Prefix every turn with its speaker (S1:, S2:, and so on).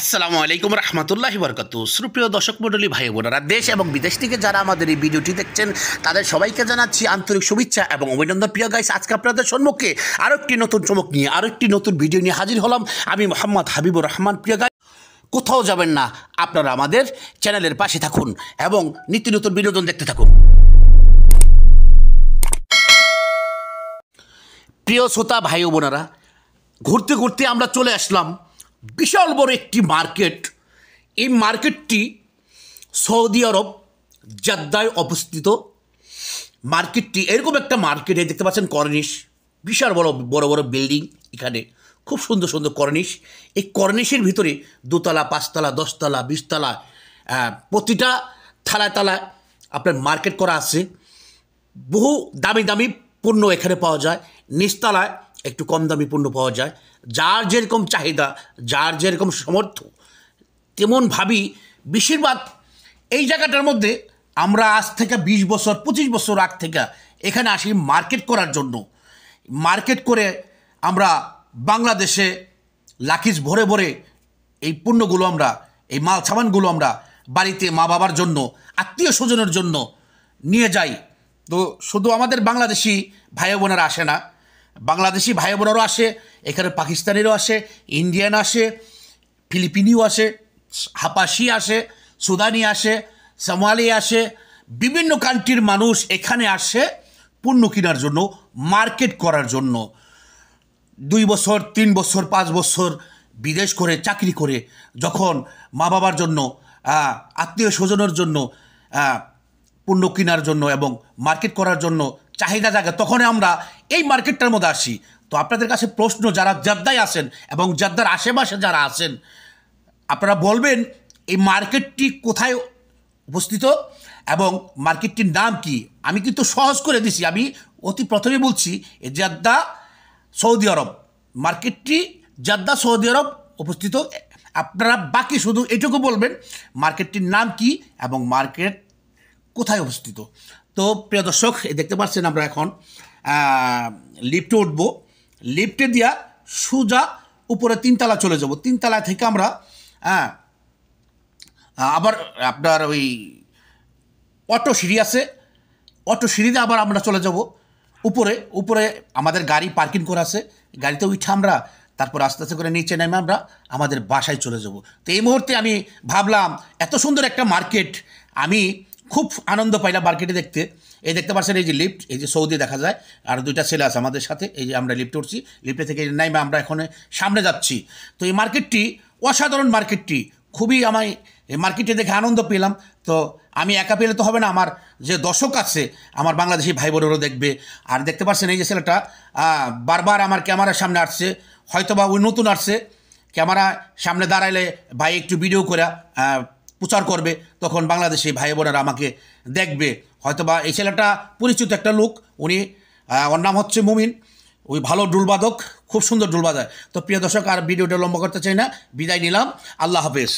S1: আসসালামু আলাইকুম রহমতুল্লাহি বরকাতু। সুপ্রিয় দর্শক মণ্ডলী, ভাই বোনেরা, দেশ এবং বিদেশ থেকে যারা আমাদের এই ভিডিওটি দেখছেন তাদের সবাইকে জানাচ্ছি আন্তরিক শুভেচ্ছা এবং অভিনন্দন। প্রিয় গাইস, আজকে আপনাদের সম্মুখে আরও একটি নতুন চমক নিয়ে আরও একটি নতুন ভিডিও নিয়ে হাজির হলাম। আমি মোহাম্মদ হাবিবুর রহমান। প্রিয় গাইস, কোথাও যাবেন না, আপনারা আমাদের চ্যানেলের পাশে থাকুন এবং নিত্য নতুন বিনোদন দেখতে থাকুন। প্রিয় শ্রোতা ভাই বোনেরা, ঘুরতে ঘুরতে আমরা চলে আসলাম বিশাল বড় একটি মার্কেট। এই মার্কেটটি সৌদি আরব জেদ্দায় অবস্থিত। মার্কেটটি এরকম একটা মার্কেটে দেখতে পাচ্ছেন কর্নিশ, বিশাল বড় বড় বড় বিল্ডিং, এখানে খুব সুন্দর সুন্দর কর্নিশ। এই কর্নিশের ভিতরে 2 তলা 5 তলা 10 তলা 20 তলা প্রতিটা থালায় তালায় আপনার মার্কেট করা আছে। বহু দামি দামি পণ্য এখানে পাওয়া যায়, নিচতলায় একটু কম দামি পণ্য পাওয়া যায়। যার যেরকম চাহিদা, যার যেরকম সামর্থ্য, তেমনভাবেই বেশিরভাগ এই জায়গাটার মধ্যে আমরা আজ থেকে 20 বছর 25 বছর আগ থেকে এখানে আসি মার্কেট করার জন্য। মার্কেট করে আমরা বাংলাদেশে লাকিজ ভরে ভরে এই পণ্যগুলো আমরা, এই মাল সামানগুলো আমরা বাড়িতে মা বাবার জন্য, আত্মীয় স্বজনের জন্য নিয়ে যাই। তো শুধু আমাদের বাংলাদেশি ভাই বোনেরা আসে না, বাংলাদেশি ভাই বোনেরও আসে, এখানে পাকিস্তানিরও আসে, ইন্ডিয়ান আসে, ফিলিপিনিও আসে, হাপাসি আসে, সুদানি আসে, সোমালি আসে, বিভিন্ন কান্ট্রির মানুষ এখানে আসে পণ্য কেনার জন্য, মার্কেট করার জন্য। 2 বছর 3 বছর 5 বছর বিদেশ করে চাকরি করে যখন মা বাবার জন্য, আত্মীয় স্বজনের জন্য পণ্য কেনার জন্য এবং মার্কেট করার জন্য চাহিদা জাগে, তখন আমরা এই মার্কেটটার মধ্যে আসি। তো আপনাদের কাছে প্রশ্ন, যারা জেদ্দায় আছেন এবং জেদ্দার আশেপাশে যারা আছেন, আপনারা বলবেন এই মার্কেটটি কোথায় অবস্থিত এবং মার্কেটটির নাম কি। আমি কিন্তু সহজ করে দিছি, আমি অতি প্রথমে বলছি জেদ্দা সৌদি আরব। মার্কেটটি জেদ্দা সৌদি আরব অবস্থিত। আপনারা বাকি শুধু এটুকু বলবেন মার্কেটটির নাম কি এবং মার্কেট কোথায় অবস্থিত। তো প্রিয় দর্শক, দেখতে পাচ্ছেন আমরা এখন লিফটে উঠব। লিফটে দিয়া সোজা উপরে 3 তলা চলে যাব। 3 তলা থেকে আমরা আবার আপনার ওই অটো সিঁড়ি আছে, অটো সিঁড়িতে আবার আমরা চলে যাব উপরে। উপরে আমাদের গাড়ি পার্কিং করা আছে, গাড়িতে উঠে আমরা তারপর আস্তে আস্তে করে নিচে নেমে আমরা আমাদের বাসায় চলে যাব। তো এই মুহূর্তে আমি ভাবলাম এত সুন্দর একটা মার্কেট, আমি খুব আনন্দ পাইলাম মার্কেটে দেখতে। এই দেখতে পাচ্ছেন, এই যে লিফট, এই যে সৌদি দেখা যায়, আর 2টা ছেলে আছে আমাদের সাথে। এই যে আমরা লিফটে উঠছি, লিফটে থেকে নাইমে আমরা এখন সামনে যাচ্ছি। তো এই মার্কেটটি অসাধারণ, মার্কেটটি খুবই, আমি এই মার্কেটে দেখে আনন্দ পেলাম। তো আমি একা পেলে তো হবে না, আমার যে দর্শক আছে, আমার বাংলাদেশি ভাই বোনেরও দেখবে। আর দেখতে পাচ্ছেন এই যে ছেলেটা বারবার আমার ক্যামেরার সামনে আসছে, হয়তো বা ওই নতুন আসছে, ক্যামেরা সামনে দাঁড়াইলে ভাই একটু ভিডিও করে প্রচার করবে, তখন বাংলাদেশি ভাই বোনেরা আমাকে দেখবে। হয়তো বা এই ছেলেটা পরিচিত একটা লোক, উনি, ওর নাম হচ্ছে মুমিন, ওই ভালো ডুলবাদক, খুব সুন্দর ডুল বাজায়। তো প্রিয় দর্শক, আর ভিডিওটা লম্বা করতে চাই না, বিদায় নিলাম, আল্লাহ হাফেজ।